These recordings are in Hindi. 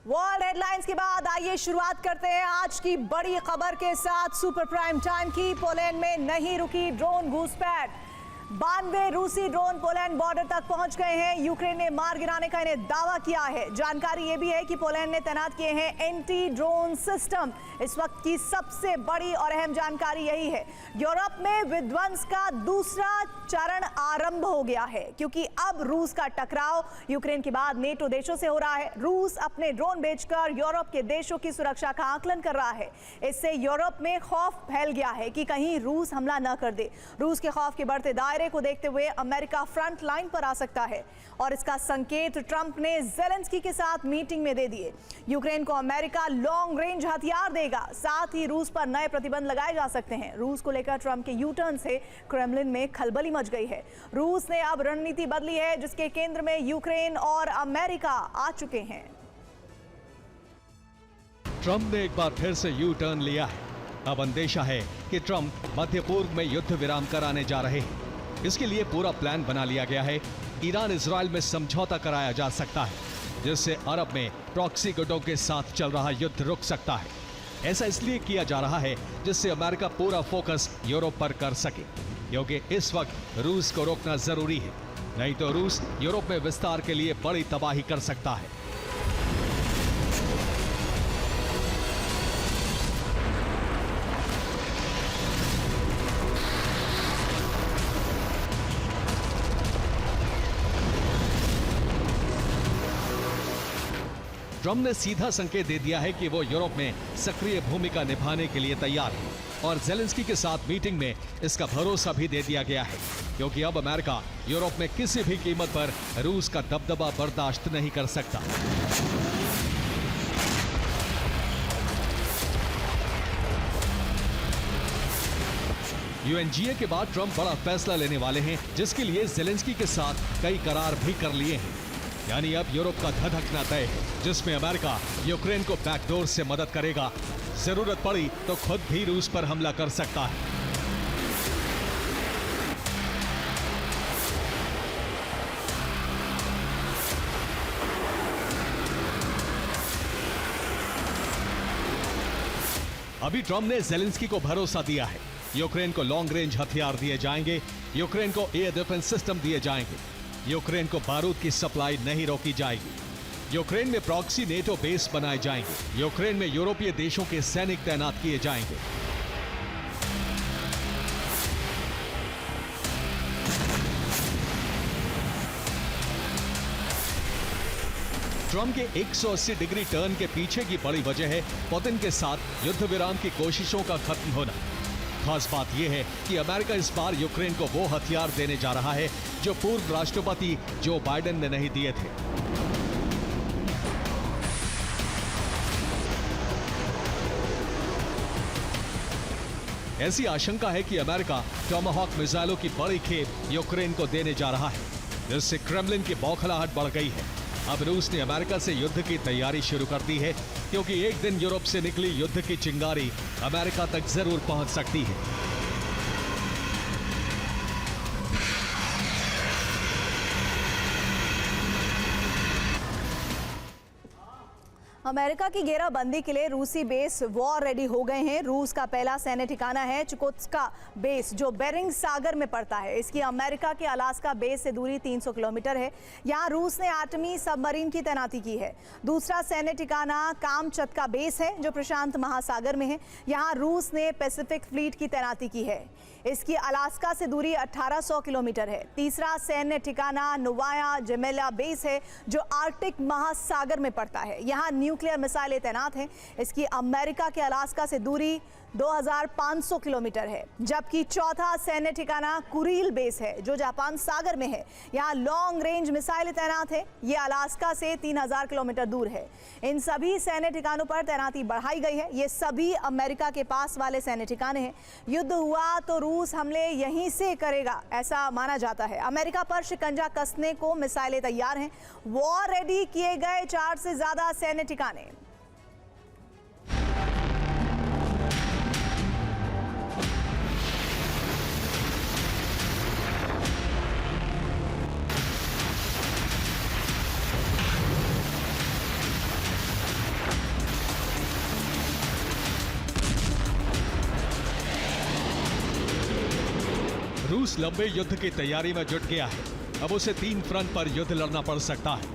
वर्ल्ड हेडलाइंस के बाद आइए शुरुआत करते हैं आज की बड़ी खबर के साथ। सुपर प्राइम टाइम की। पोलैंड में नहीं रुकी ड्रोन घुसपैठ। 92 रूसी ड्रोन पोलैंड बॉर्डर तक पहुंच गए हैं। यूक्रेन ने मार गिराने का इन्हें दावा किया है। जानकारी यह भी है कि पोलैंड ने तैनात किए हैं एंटी ड्रोन सिस्टम। इस वक्त की सबसे बड़ी और अहम जानकारी यही है, यूरोप में विध्वंस का दूसरा चरण आरंभ हो गया है, क्योंकि अब रूस का टकराव यूक्रेन के बाद नेटो देशों से हो रहा है। रूस अपने ड्रोन बेचकर यूरोप के देशों की सुरक्षा का आकलन कर रहा है। इससे यूरोप में खौफ फैल गया है कि कहीं रूस हमला न कर दे। रूस के खौफ के बढ़ते दायरे को देखते हुए अमेरिका फ्रंट लाइन पर आ सकता है और इसका संकेत ट्रंप ने ज़ेलेंस्की के साथ मीटिंग में दे दिए। यूक्रेन को अमेरिका लॉन्ग रेंज हथियार देगा, साथ ही रूस पर नए प्रतिबंध लगाए जा सकते हैं। रूस को लेकर ट्रंप के यू टर्न से क्रेमलिन में खलबली मच गई है। रूस ने अब रणनीति बदली है, जिसके केंद्र में यूक्रेन और अमेरिका आ चुके हैं। ट्रंप ने एक बार फिर से यू टर्न लिया है। अब अंदेशा है कि ट्रंप मध्य पूर्व में युद्ध विराम कराने जा रहे हैं। इसके लिए पूरा प्लान बना लिया गया है। ईरान इजराइल में समझौता कराया जा सकता है, जिससे अरब में प्रॉक्सी गुटों के साथ चल रहा युद्ध रुक सकता है। ऐसा इसलिए किया जा रहा है जिससे अमेरिका पूरा फोकस यूरोप पर कर सके, क्योंकि इस वक्त रूस को रोकना जरूरी है, नहीं तो रूस यूरोप में विस्तार के लिए बड़ी तबाही कर सकता है। ट्रंप ने सीधा संकेत दे दिया है कि वो यूरोप में सक्रिय भूमिका निभाने के लिए तैयार है और ज़ेलेंस्की के साथ मीटिंग में इसका भरोसा भी दे दिया गया है, क्योंकि अब अमेरिका यूरोप में किसी भी कीमत पर रूस का दबदबा बर्दाश्त नहीं कर सकता। यूएनजीए के बाद ट्रंप बड़ा फैसला लेने वाले हैं, जिसके लिए ज़ेलेंस्की के साथ कई करार भी कर लिए हैं। यानी अब यूरोप का धधकना तय है, जिसमें अमेरिका यूक्रेन को बैकडोर से मदद करेगा। जरूरत पड़ी तो खुद भी रूस पर हमला कर सकता है। अभी ट्रंप ने ज़ेलेंस्की को भरोसा दिया है, यूक्रेन को लॉन्ग रेंज हथियार दिए जाएंगे, यूक्रेन को एयर डिफेंस सिस्टम दिए जाएंगे, यूक्रेन को बारूद की सप्लाई नहीं रोकी जाएगी, यूक्रेन में प्रॉक्सी नेटो बेस बनाए जाएंगे, यूक्रेन में यूरोपीय देशों के सैनिक तैनात किए जाएंगे। ट्रंप के 180 डिग्री टर्न के पीछे की बड़ी वजह है पुतिन के साथ युद्ध विराम की कोशिशों का खत्म होना। खास बात यह है कि अमेरिका इस बार यूक्रेन को वो हथियार देने जा रहा है जो पूर्व राष्ट्रपति जो बाइडेन ने नहीं दिए थे। ऐसी आशंका है कि अमेरिका टॉमाहॉक मिसाइलों की बड़ी खेप यूक्रेन को देने जा रहा है, जिससे क्रेमलिन की बौखलाहट बढ़ गई है। अब रूस ने अमेरिका से युद्ध की तैयारी शुरू कर दी है, क्योंकि एक दिन यूरोप से निकली युद्ध की चिंगारी अमेरिका तक जरूर पहुंच सकती है। अमेरिका की घेराबंदी के लिए रूसी बेस वॉर रेडी हो गए हैं। रूस का पहला सैन्य ठिकाना है चुकोत्स्का बेस, जो बेरिंग सागर में पड़ता है। इसकी अमेरिका के अलास्का बेस से दूरी 300 किलोमीटर है। यहाँ रूस ने आर्टेमी सबमरीन की तैनाती की है। दूसरा सैन्य ठिकाना कामचत्का बेस है, जो प्रशांत महासागर में है। यहाँ रूस ने पैसिफिक फ्लीट की तैनाती की है। इसकी अलास्का से दूरी 1800 किलोमीटर है। तीसरा सैन्य ठिकाना नोवाया जेमेला बेस है, जो आर्कटिक महासागर में पड़ता है। यहाँ न्यूक्लियर मिसाइलें तैनात हैं। इसकी अमेरिका के अलास्का से दूरी 2500 किलोमीटर है। जबकि चौथा सैन्य ठिकाना कुरील बेस है, जो जापान सागर में है। यहाँ लॉन्ग रेंज मिसाइलें तैनात है। ये अलास्का से 3000 किलोमीटर दूर है। इन सभी सैन्य ठिकानों पर तैनाती बढ़ाई गई है। ये सभी अमेरिका के पास वाले सैन्य ठिकाने हैं। युद्ध हुआ तो रूस हमले यहीं से करेगा, ऐसा माना जाता है। अमेरिका पर शिकंजा कसने को मिसाइलें तैयार हैं। वॉर रेडी किए गए 4 से ज्यादा सैन्य ठिकाने। रूस लंबे युद्ध की तैयारी में जुट गया है। अब उसे 3 फ्रंट पर युद्ध लड़ना पड़ सकता है।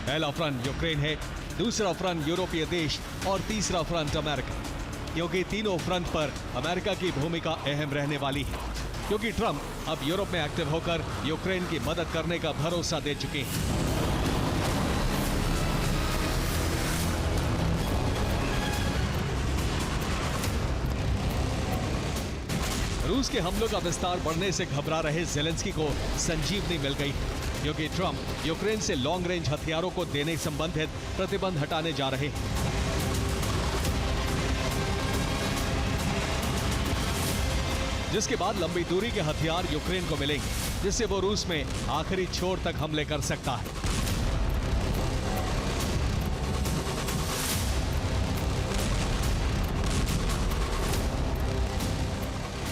पहला फ्रंट यूक्रेन है, दूसरा फ्रंट यूरोपीय देश और तीसरा फ्रंट अमेरिका। क्योंकि तीनों फ्रंट पर अमेरिका की भूमिका अहम रहने वाली है, क्योंकि ट्रंप अब यूरोप में एक्टिव होकर यूक्रेन की मदद करने का भरोसा दे चुके हैं। रूस के हमलों का विस्तार बढ़ने से घबरा रहे ज़ेलेंस्की को संजीवनी मिल गई, क्योंकि ट्रंप यूक्रेन से लॉन्ग रेंज हथियारों को देने संबंधित प्रतिबंध हटाने जा रहे हैं। जिसके बाद लंबी दूरी के हथियार यूक्रेन को मिलेंगे, जिससे वो रूस में आखिरी छोर तक हमले कर सकता है।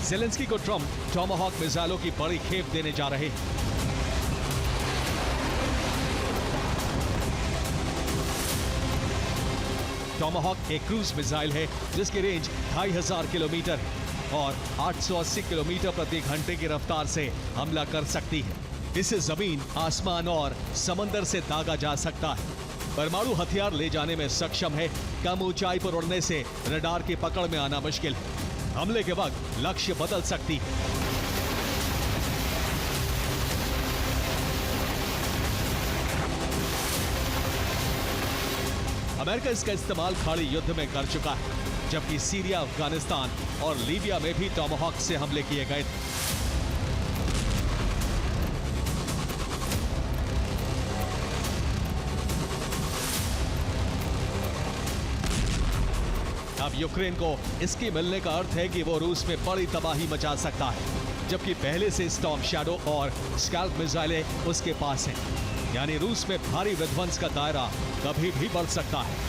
ज़ेलेंस्की को ट्रंप टॉमाहॉक मिसाइलों की बड़ी खेप देने जा रहे हैं। टॉमाहॉक एक क्रूज मिसाइल है जिसकी रेंज 2500 किलोमीटर है और 880 किलोमीटर प्रति घंटे की रफ्तार से हमला कर सकती है। इसे जमीन, आसमान और समंदर से दागा जा सकता है। परमाणु हथियार ले जाने में सक्षम है। कम ऊंचाई पर उड़ने से रडार की पकड़ में आना मुश्किल है। हमले के वक्त लक्ष्य बदल सकती है। अमेरिका इसका इस्तेमाल खाड़ी युद्ध में कर चुका है, जबकि सीरिया, अफगानिस्तान और लीबिया में भी टॉमाहॉक से हमले किए गए थे। अब यूक्रेन को इसके मिलने का अर्थ है कि वो रूस में बड़ी तबाही मचा सकता है, जबकि पहले से स्टॉर्म शैडो और स्कैल्प मिसाइलें उसके पास हैं। यानी रूस में भारी विध्वंस का दायरा कभी भी बढ़ सकता है।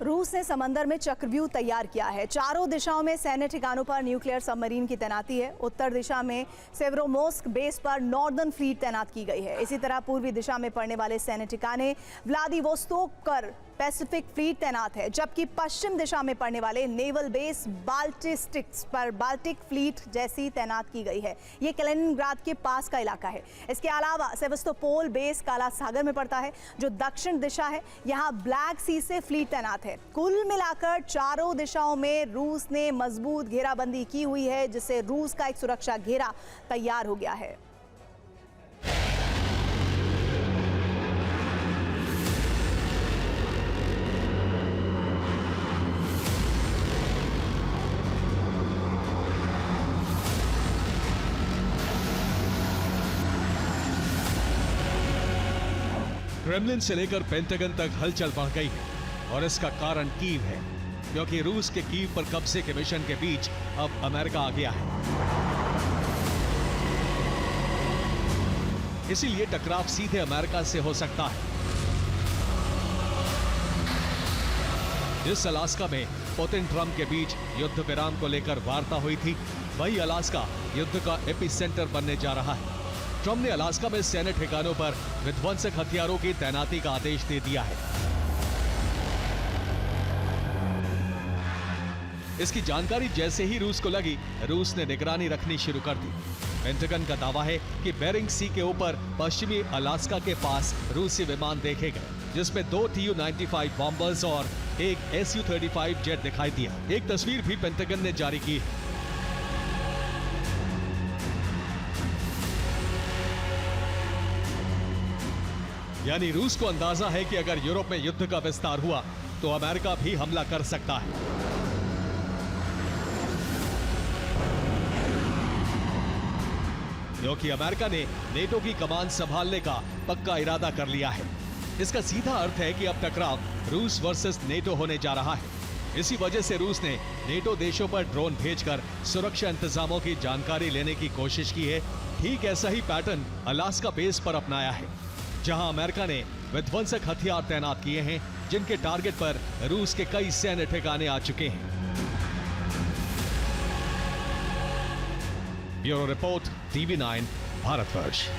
रूस ने समंदर में चक्रव्यूह तैयार किया है। चारों दिशाओं में सैन्य ठिकानों पर न्यूक्लियर सबमरीन की तैनाती है। उत्तर दिशा में सेवरोमोस्क बेस पर नॉर्दर्न फ्लीट तैनात की गई है। इसी तरह पूर्वी दिशा में पड़ने वाले सैन्य ठिकाने व्लादिवोस्तोक पर पैसिफिक फ्लीट तैनात है, जबकि पश्चिम दिशा में पड़ने वाले नेवल बेस बाल्टिस्टिक्स पर बाल्टिक फ्लीट जैसी तैनात की गई है। ये कैलिनिनग्राद के पास का इलाका है। इसके अलावा सेवस्तोपोल बेस काला सागर में पड़ता है, जो दक्षिण दिशा है। यहाँ ब्लैक सी से फ्लीट तैनात है। कुल मिलाकर चारों दिशाओं में रूस ने मजबूत घेराबंदी की हुई है, जिससे रूस का एक सुरक्षा घेरा तैयार हो गया है। क्रेमलिन से लेकर पेंटागन तक हलचल बढ़ गई है और इसका कारण कीव है, क्योंकि रूस के कीव पर कब्जे के मिशन के बीच अब अमेरिका आ गया है। इसीलिए टकराव सीधे अमेरिका से हो सकता है। जिस अलास्का में पुतिन ट्रंप के बीच युद्ध विराम को लेकर वार्ता हुई थी, वही अलास्का युद्ध का एपिसेंटर बनने जा रहा है। ट्रंप ने अलास्का में सैन्य ठिकानों पर विध्वंसक हथियारों की तैनाती का आदेश दे दिया है। इसकी जानकारी जैसे ही रूस को लगी, रूस ने निगरानी रखनी शुरू कर दी। पेंटागन का दावा है कि बेरिंग सी के ऊपर पश्चिमी अलास्का के पास रूसी विमान देखे गए, जिसमें 2 Tu-95 बॉम्बर्स और एक Su-35 जेट दिखाई दिया। एक तस्वीर भी पेंटागन ने जारी की है। यानी रूस को अंदाजा है कि अगर यूरोप में युद्ध का विस्तार हुआ तो अमेरिका भी हमला कर सकता है। क्योंकि अमेरिका ने नेटो की कमान संभालने का पक्का इरादा कर लिया है। इसका सीधा अर्थ है कि अब टकराव रूस वर्सेस नेटो होने जा रहा है। इसी वजह से रूस ने नेटो देशों पर ड्रोन भेजकर सुरक्षा इंतजामों की जानकारी लेने की कोशिश की है। ठीक ऐसा ही पैटर्न अलास्का बेस पर अपनाया है, जहां अमेरिका ने विध्वंसक हथियार तैनात किए हैं, जिनके टारगेट पर रूस के कई सैन्य ठिकाने आ चुके हैं। Bureau report, TV9 Bharatvarsh.